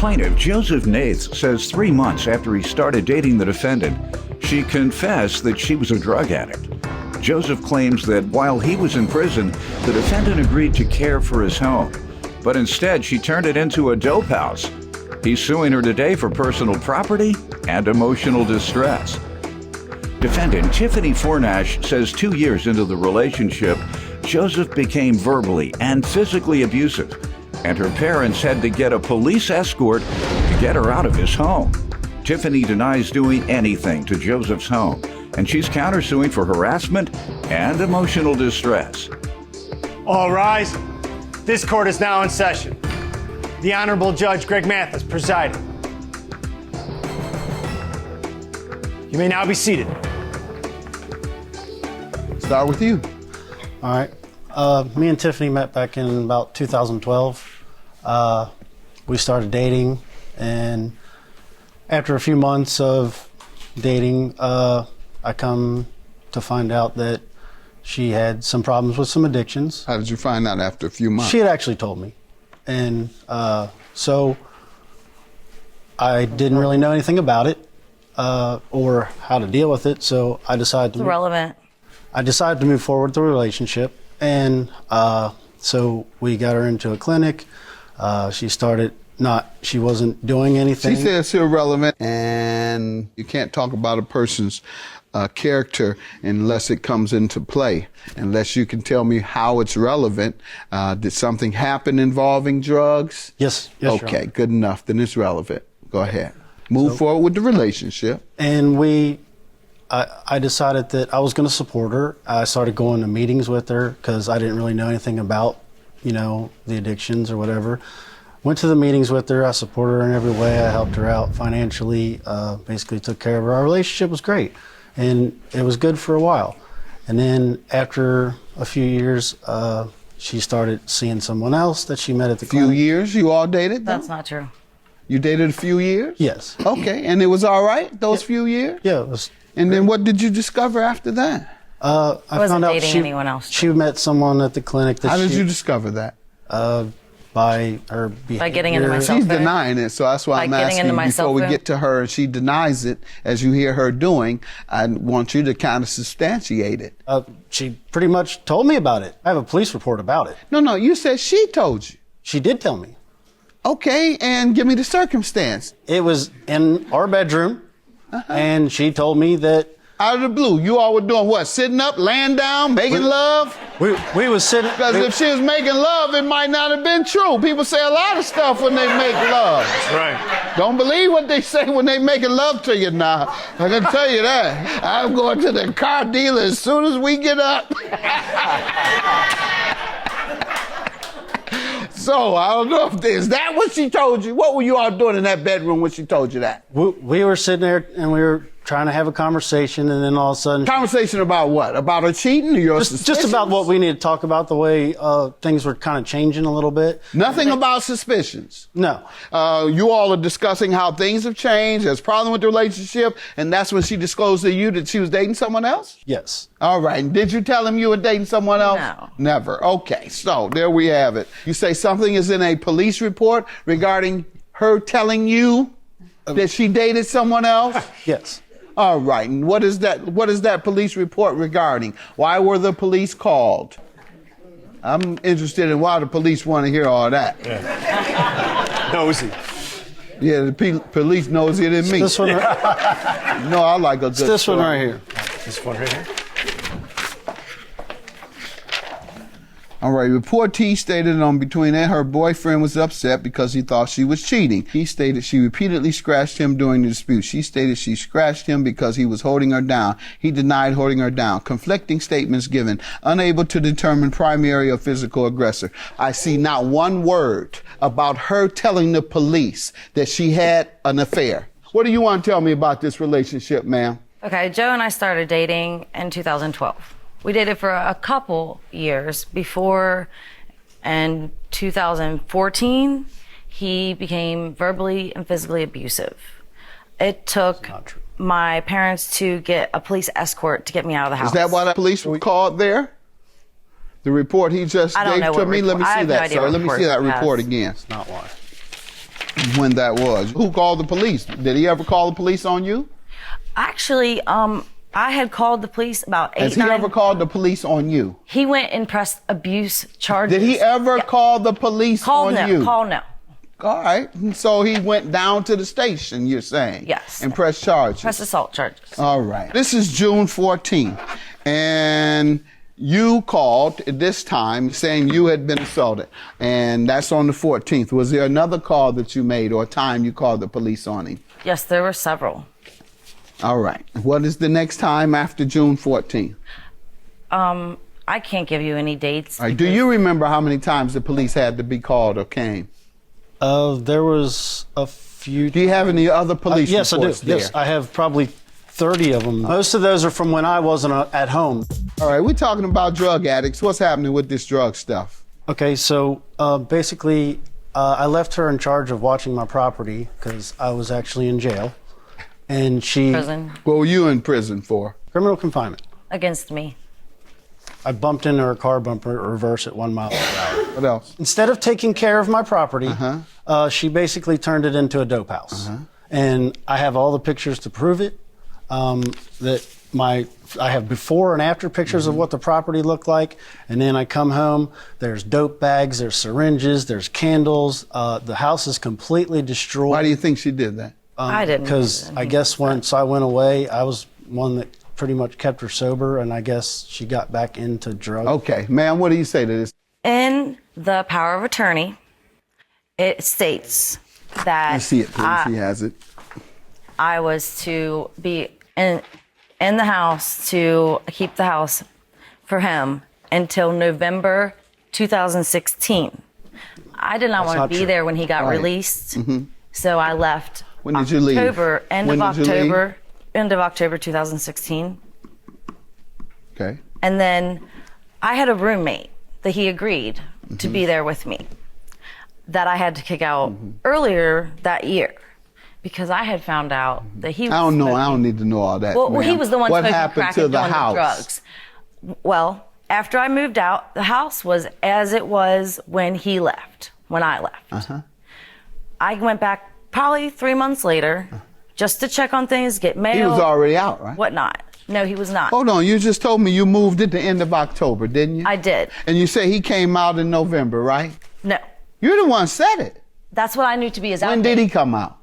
plaintiff, Joseph Nath, says 3 months after he started dating the defendant, she confessed that she was a drug addict. Joseph claims that while he was in prison, the defendant agreed to care for his home, but instead she turned it into a dope house. He's suing her today for personal property and emotional distress. Defendant Tiffany Fornash says 2 years into the relationship, Joseph became verbally and physically abusive, and her parents had to get a police escort to get her out of his home. Tiffany denies doing anything to Joseph's home, and she's countersuing for harassment and emotional distress. All rise. This court is now in session. The Honorable Judge Greg Mathis presiding. You may now be seated. Start with you. All right. Me and Tiffany met back in about 2012. We started dating, and after a few months of dating, I come to find out that she had some problems with some addictions. How did you find out after a few months? She had actually told me. And so I didn't really know anything about it or how to deal with it. So I decided It's relevant. I decided to move forward with the relationship. And so we got her into a clinic. She wasn't doing anything. She said it's irrelevant, and you can't talk about a person's character unless it comes into play, unless you can tell me how it's relevant. Did something happen involving drugs? Yes. Okay, good enough. Then it's relevant. Go ahead. Move forward with the relationship. And I decided that I was going to support her. I started going to meetings with her because I didn't really know anything about, the addictions or whatever. Went to the meetings with her. I supported her in every way. I helped her out financially, basically took care of her. Our relationship was great, and it was good for a while. And then after a few years, she started seeing someone else that she met at the clinic. Few years? You all dated? That's not true. You dated a few years? Yes. Okay, and it was all right, those few years? Yeah, it was. And then what did you discover after that? I wasn't found out dating anyone else. She met someone at the clinic that How did you discover that? By her behavior. By getting into myself. She's denying it, so that's why I'm asking before we get to her and she denies it, as you hear her doing, I want you to kind of substantiate it. She pretty much told me about it. I have a police report about it. No, you said she told you. She did tell me. Okay, and give me the circumstance. It was in our bedroom, and she told me that... Out of the blue, you all were doing what? Sitting up, laying down, making love? We was sitting... Because if she was making love, it might not have been true. People say a lot of stuff when they make love. That's right. Don't believe what they say when they making love to you now. I can tell you that. I'm going to the car dealer as soon as we get up. So, I don't know if is that what she told you? What were you all doing in that bedroom when she told you that? We were sitting there, and we were trying to have a conversation, and then all of a sudden... Conversation about what? About her cheating or your suspicions? Just about what we need to talk about, the way things were kind of changing a little bit. Nothing about suspicions? No. You all are discussing how things have changed, there's a problem with the relationship, and that's when she disclosed to you that she was dating someone else? Yes. All right. And did you tell him you were dating someone else? No. Never. Okay. So there we have it. You say something is in a police report regarding her telling you that she dated someone else? Yes. All right. And what is that police report regarding? Why were the police called? I'm interested in why the police want to hear all that. Yeah. Nosy. Yeah, the police nosy than me. This one. No, I like a good This story. one right here. This one right here. All right, report T stated on between her boyfriend was upset because he thought she was cheating. He stated she repeatedly scratched him during the dispute. She stated she scratched him because he was holding her down. He denied holding her down. Conflicting statements given. Unable to determine primary or physical aggressor. I see not one word about her telling the police that she had an affair. What do you want to tell me about this relationship, ma'am? Okay, Joe and I started dating in 2012. We dated for a couple years before, in 2014, he became verbally and physically abusive. It took my parents to get a police escort to get me out of the house. Is that why the police were called there? The report he just gave to me? Let me see that, sir. Let me see that report again. That's not why. when that was. Who called the police? Did he ever call the police on you? Actually, I had called the police about 8, Has he 9. ever called the police on you? He went and pressed abuse charges. Did he ever Yeah. call the police on you? Call no. All right. So he went down to the station, you're saying? Yes. And pressed charges? Press assault charges. All right. This is June 14th. And you called at this time saying you had been assaulted. And that's on the 14th. Was there another call that you made or a time you called the police on him? Yes, there were several. All right. What is the next time after June 14th? I can't give you any dates. All right. Do you remember how many times the police had to be called or came? There was a few. Do you have any other police yes, reports I do. there? Yes, I have probably 30 of them. Most of those are from when I wasn't at home. All right. We're talking about drug addicts. What's happening with this drug stuff? Okay, so basically, I left her in charge of watching my property because I was actually in jail. And she... Prison What were you in prison for? Criminal confinement. against me. I bumped into her car bumper at reverse at 1 mile per hour. What else? Instead of taking care of my property, she basically turned it into a dope house. And I have all the pictures to prove it. I have before and after pictures of what the property looked like. And then I come home, there's dope bags, there's syringes, there's candles. The house is completely destroyed. Why do you think she did that? I didn't. Because I guess once I went away, I was one that pretty much kept her sober, and I guess she got back into drugs. Okay, ma'am, what do you say to this? In the power of attorney, it states that You see it, please. He has it. I was to be in the house to keep the house for him until November 2016. I did not want not to be true. there when he got Right. released, so I left. When did you leave? End When of did you leave? October, end of October 2016. Okay. And then I had a roommate that he agreed to be there with me that I had to kick out earlier that year because I had found out that he was I don't know. smoking. I don't need to know all that. Well, ma'am. he was the one What smoking happened crack to and the doing house? the drugs. Well, after I moved out, the house was as it was when he left, when I left. I went back probably 3 months later just to check on things, get mail. He was already out, right? Whatnot. No, he was not. Hold on. You just told me you moved at the end of October, didn't you? I did. And you say he came out in November, right? No. You're the one said it. That's what I knew to be his When outdate. did he come out?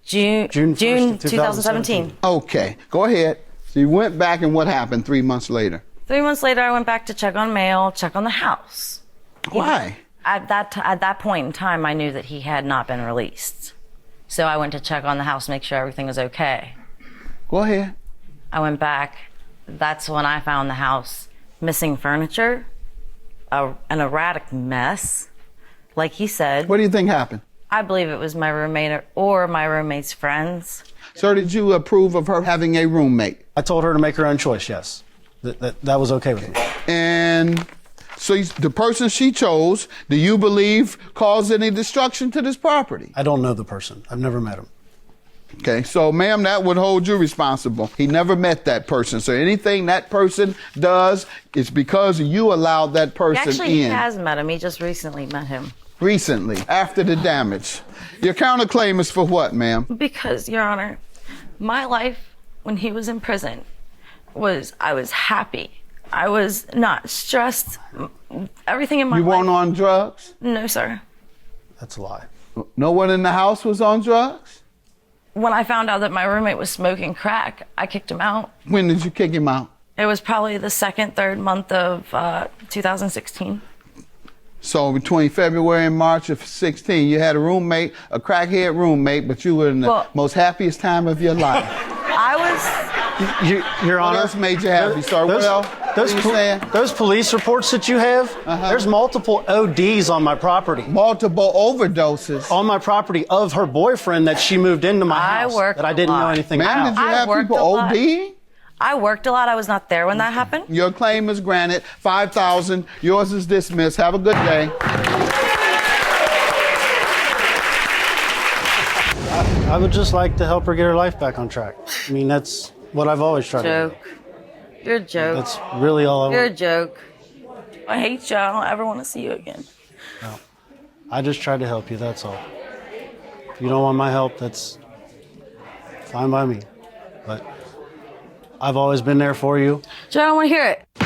June 1st, 2017. Okay. Go ahead. So you went back and what happened 3 months later? 3 months later, I went back to check on mail, check on the house. Why? At that point in time, I knew that he had not been released. So I went to check on the house, make sure everything was okay. Go ahead. I went back. That's when I found the house missing furniture, an erratic mess. Like he said, What do you think happened? I believe it was my roommate or my roommate's friends. Sir, did you approve of her having a roommate? I told her to make her own choice, yes. That was okay with me. And so the person she chose, do you believe caused any destruction to this property? I don't know the person. I've never met him. Okay, so ma'am, that would hold you responsible. He never met that person. So anything that person does is because you allowed that person Actually, he in. has met him. He just recently met him. Recently, after the damage. Your counterclaim is for what, ma'am? Because, Your Honor, my life when he was in prison I was happy. I was not stressed. Everything in my You life. weren't on drugs? No, sir. That's a lie. No one in the house was on drugs? When I found out that my roommate was smoking crack, I kicked him out. When did you kick him out? It was probably the second, third month of 2016. So between February and March of 16, you had a roommate, a crackhead roommate, but you were in the most happiest time of your life. I was. Your What Honor. else made you happy, sir? What else? Those, What are you saying? those police reports that you have, there's multiple ODs on my property. Multiple overdoses. On my property of her boyfriend that she moved into my I house worked that I a didn't know lot. anything Ma'am, about. did you I have worked people a lot. ODing? I worked a lot. I was not there when that happened. Your claim is granted. 5,000. Yours is dismissed. Have a good day. I would just like to help her get her life back on track. I mean, that's what I've always tried to Joke. You're a do. joke. That's really all I You're a want. joke. I hate you. I don't ever want to see you again. I just tried to help you, that's all. you don't want my help, that's fine by me. But I've always been there for you. Joe, I don't want to hear it.